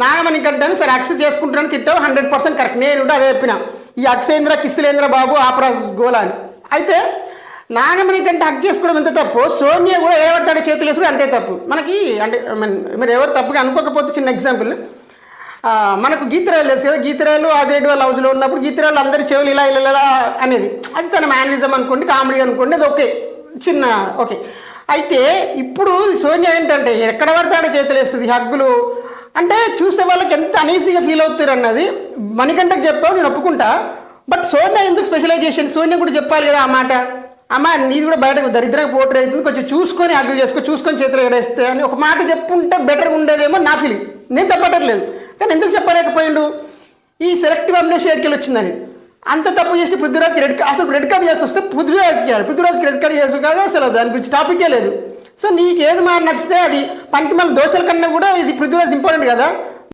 నాగమణి గడ్డని సరే యాక్సెప్ట్ చేసుకుంటున్నాను తిట్టావు 100% కరెక్ట్. నేను కూడా అదే చెప్పిన ఈ అక్షయేంద్ర కిస్సులేంద్ర బాబు ఆపరా గోలా అని. అయితే నాగమణి గంట హక్ చేసుకోవడం ఎంత తప్పు, సోనియా కూడా ఎవరితాడే చేతులు వేసుకోవడం అంతే తప్పు. మనకి అంటే మీరు ఎవరు తప్పుగా అనుకోకపోతే చిన్న ఎగ్జాంపుల్, మనకు గీతరాయలు తెలుసు కదా, గీతరాయలు ఆదిరెడ్డి వాళ్ళ హౌస్లో ఉన్నప్పుడు గీతరాయలు అందరి చెవులు ఇలా ఇలా ఇలా అనేది అది తన మేనరిజం అనుకోండి, కామెడీ అనుకోండి, అది ఓకే చిన్న ఓకే. అయితే ఇప్పుడు సోనియా ఏంటంటే ఎక్కడ పడతాడో చేతులు వేస్తుంది హగ్గులు అంటే చూస్తే వాళ్ళకి ఎంత అనీజీగా ఫీల్ అవుతారు అన్నది. మణికంఠకు చెప్పావు నేను ఒప్పుకుంటా, బట్ సోనియా ఎందుకు స్పెషలైజేషన్, సోనియా కూడా చెప్పాలి కదా ఆ మాట. అమ్మ నీది కూడా బయటకు దరిద్రంగా పోటీ అవుతుంది, కొంచెం చూసుకొని హగ్గులు చేసుకో, చూసుకొని చేతులు ఎడేస్తే అని ఒక మాట చెప్పుంటే బెటర్గా ఉండేదేమో నా ఫీలింగ్. నేను తప్పట్లేదు కానీ ఎందుకు చెప్పలేకపోయిండు, ఈ సెలెక్టివ్ అమ్నేషియాకి వచ్చిందని. అంత తప్పు చేసి పృథ్వీరాజ్కి అసలు రెడ్ కార్డ్ చేసి వస్తే పృథ్వీరాజ్కి రెడ్ కార్డ్ చేసి కాదు, అసలు దాని గురించి టాపికే లేదు. సో నీకు ఏది మా నచ్చితే అది పనికి మన దోశల కన్నా కూడా ఇది పృథ్వీరాజ్ ఇంపార్టెంట్ కదా.